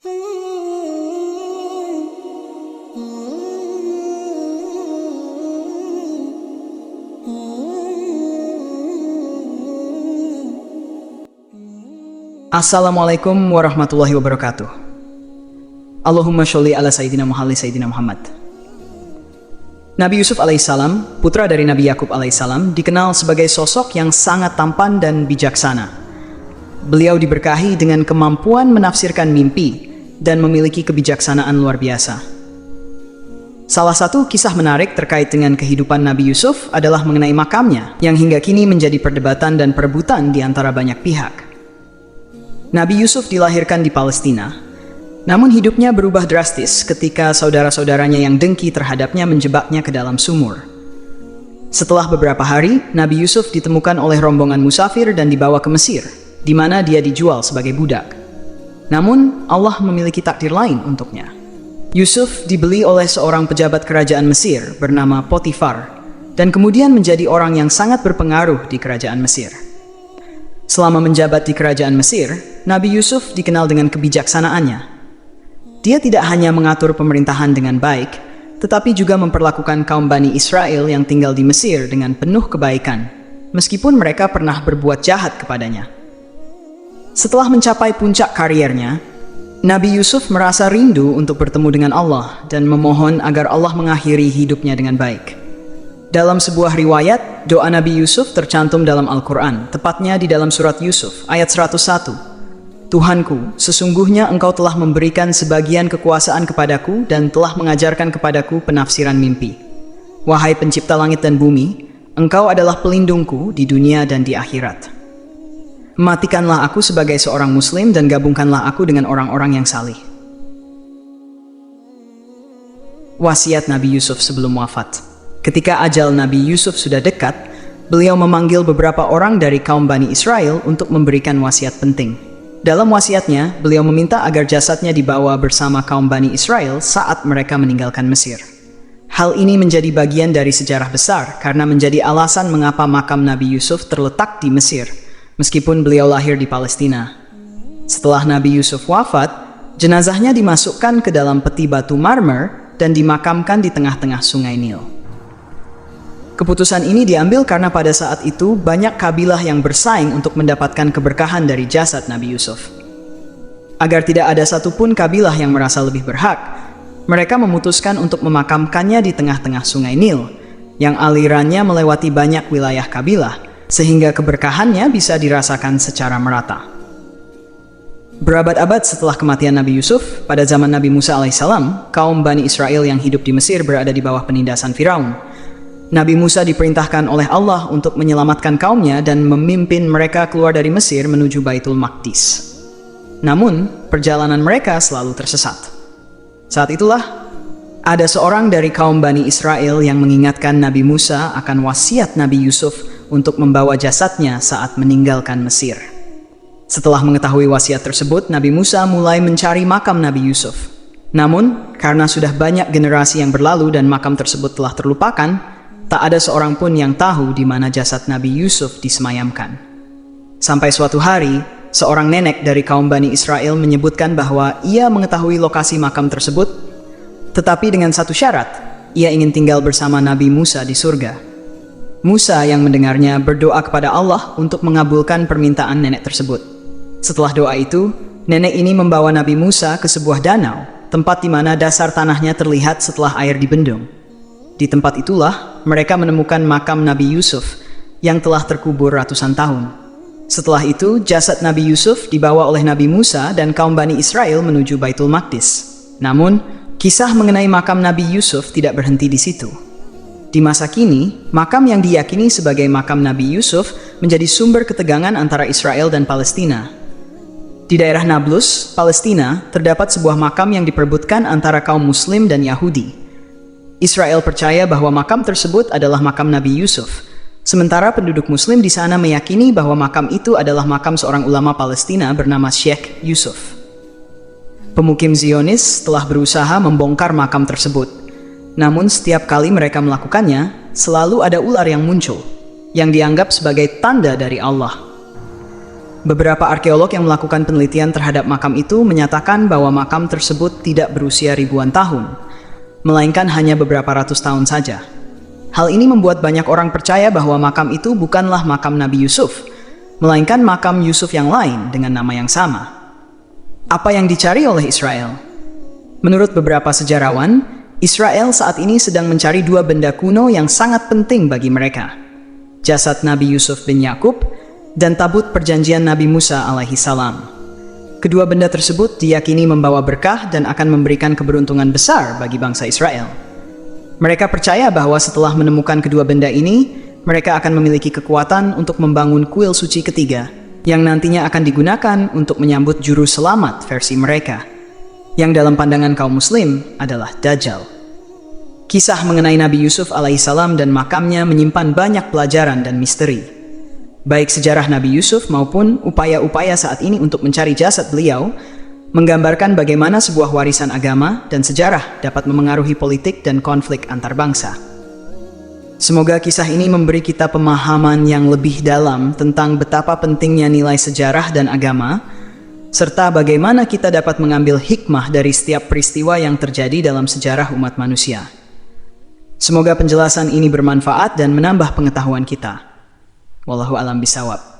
Assalamualaikum warahmatullahi wabarakatuh. Allahumma sholli ala Sayyidina Muhammad. Nabi Yusuf alaihissalam, putra dari Nabi Yakub alaihissalam, dikenal sebagai sosok yang sangat tampan dan bijaksana. Beliau diberkahi dengan kemampuan menafsirkan mimpi dan memiliki kebijaksanaan luar biasa. Salah satu kisah menarik terkait dengan kehidupan Nabi Yusuf adalah mengenai makamnya, yang hingga kini menjadi perdebatan dan perebutan di antara banyak pihak. Nabi Yusuf dilahirkan di Palestina, namun hidupnya berubah drastis ketika saudara-saudaranya yang dengki terhadapnya menjebaknya ke dalam sumur. Setelah beberapa hari, Nabi Yusuf ditemukan oleh rombongan musafir dan dibawa ke Mesir, di mana dia dijual sebagai budak. Namun, Allah memiliki takdir lain untuknya. Yusuf dibeli oleh seorang pejabat kerajaan Mesir bernama Potifar, dan kemudian menjadi orang yang sangat berpengaruh di kerajaan Mesir. Selama menjabat di kerajaan Mesir, Nabi Yusuf dikenal dengan kebijaksanaannya. Dia tidak hanya mengatur pemerintahan dengan baik, tetapi juga memperlakukan kaum Bani Israel yang tinggal di Mesir dengan penuh kebaikan, meskipun mereka pernah berbuat jahat kepadanya. Setelah mencapai puncak kariernya, Nabi Yusuf merasa rindu untuk bertemu dengan Allah dan memohon agar Allah mengakhiri hidupnya dengan baik. Dalam sebuah riwayat, doa Nabi Yusuf tercantum dalam Al-Quran, tepatnya di dalam surat Yusuf, ayat 101. Tuhanku, sesungguhnya Engkau telah memberikan sebagian kekuasaan kepadaku dan telah mengajarkan kepadaku penafsiran mimpi. Wahai pencipta langit dan bumi, Engkau adalah pelindungku di dunia dan di akhirat. Matikanlah aku sebagai seorang muslim dan gabungkanlah aku dengan orang-orang yang salih. Wasiat Nabi Yusuf sebelum wafat. Ketika ajal Nabi Yusuf sudah dekat, beliau memanggil beberapa orang dari kaum Bani Israel untuk memberikan wasiat penting. Dalam wasiatnya, beliau meminta agar jasadnya dibawa bersama kaum Bani Israel saat mereka meninggalkan Mesir. Hal ini menjadi bagian dari sejarah besar karena menjadi alasan mengapa makam Nabi Yusuf terletak di Mesir, meskipun beliau lahir di Palestina. Setelah Nabi Yusuf wafat, jenazahnya dimasukkan ke dalam peti batu marmer dan dimakamkan di tengah-tengah sungai Nil. Keputusan ini diambil karena pada saat itu banyak kabilah yang bersaing untuk mendapatkan keberkahan dari jasad Nabi Yusuf. Agar tidak ada satupun kabilah yang merasa lebih berhak, mereka memutuskan untuk memakamkannya di tengah-tengah sungai Nil, yang alirannya melewati banyak wilayah kabilah, sehingga keberkahannya bisa dirasakan secara merata. Berabad-abad setelah kematian Nabi Yusuf, pada zaman Nabi Musa alaihissalam, kaum Bani Israel yang hidup di Mesir berada di bawah penindasan Firaun. Nabi Musa diperintahkan oleh Allah untuk menyelamatkan kaumnya dan memimpin mereka keluar dari Mesir menuju Baitul Maqdis. Namun, perjalanan mereka selalu tersesat. Saat itulah, ada seorang dari kaum Bani Israel yang mengingatkan Nabi Musa akan wasiat Nabi Yusuf untuk membawa jasadnya saat meninggalkan Mesir. Setelah mengetahui wasiat tersebut, Nabi Musa mulai mencari makam Nabi Yusuf. Namun, karena sudah banyak generasi yang berlalu dan makam tersebut telah terlupakan, tak ada seorang pun yang tahu di mana jasad Nabi Yusuf disemayamkan. Sampai suatu hari, seorang nenek dari kaum Bani Israel menyebutkan bahwa ia mengetahui lokasi makam tersebut, tetapi dengan satu syarat, ia ingin tinggal bersama Nabi Musa di surga. Musa yang mendengarnya berdoa kepada Allah untuk mengabulkan permintaan nenek tersebut. Setelah doa itu, nenek ini membawa Nabi Musa ke sebuah danau, tempat di mana dasar tanahnya terlihat setelah air dibendung. Di tempat itulah mereka menemukan makam Nabi Yusuf yang telah terkubur ratusan tahun. Setelah itu, jasad Nabi Yusuf dibawa oleh Nabi Musa dan kaum Bani Israel menuju Baitul Maqdis. Namun, kisah mengenai makam Nabi Yusuf tidak berhenti di situ. Di masa kini, makam yang diyakini sebagai makam Nabi Yusuf menjadi sumber ketegangan antara Israel dan Palestina. Di daerah Nablus, Palestina, terdapat sebuah makam yang diperebutkan antara kaum Muslim dan Yahudi. Israel percaya bahwa makam tersebut adalah makam Nabi Yusuf, sementara penduduk Muslim di sana meyakini bahwa makam itu adalah makam seorang ulama Palestina bernama Sheikh Yusuf. Pemukim Zionis telah berusaha membongkar makam tersebut, namun setiap kali mereka melakukannya, selalu ada ular yang muncul, yang dianggap sebagai tanda dari Allah. Beberapa arkeolog yang melakukan penelitian terhadap makam itu menyatakan bahwa makam tersebut tidak berusia ribuan tahun, melainkan hanya beberapa ratus tahun saja. Hal ini membuat banyak orang percaya bahwa makam itu bukanlah makam Nabi Yusuf, melainkan makam Yusuf yang lain dengan nama yang sama. Apa yang dicari oleh Israel? Menurut beberapa sejarawan, Israel saat ini sedang mencari dua benda kuno yang sangat penting bagi mereka: jasad Nabi Yusuf bin Yakub dan tabut perjanjian Nabi Musa alaihi salam. Kedua benda tersebut diyakini membawa berkah dan akan memberikan keberuntungan besar bagi bangsa Israel. Mereka percaya bahwa setelah menemukan kedua benda ini, mereka akan memiliki kekuatan untuk membangun kuil suci ketiga, yang nantinya akan digunakan untuk menyambut juru selamat versi mereka, yang dalam pandangan kaum muslim adalah Dajjal. Kisah mengenai Nabi Yusuf alaihissalam dan makamnya menyimpan banyak pelajaran dan misteri. Baik sejarah Nabi Yusuf maupun upaya-upaya saat ini untuk mencari jasad beliau menggambarkan bagaimana sebuah warisan agama dan sejarah dapat memengaruhi politik dan konflik antar bangsa. Semoga kisah ini memberi kita pemahaman yang lebih dalam tentang betapa pentingnya nilai sejarah dan agama, serta bagaimana kita dapat mengambil hikmah dari setiap peristiwa yang terjadi dalam sejarah umat manusia. Semoga penjelasan ini bermanfaat dan menambah pengetahuan kita. Wallahu a'lam bishawab.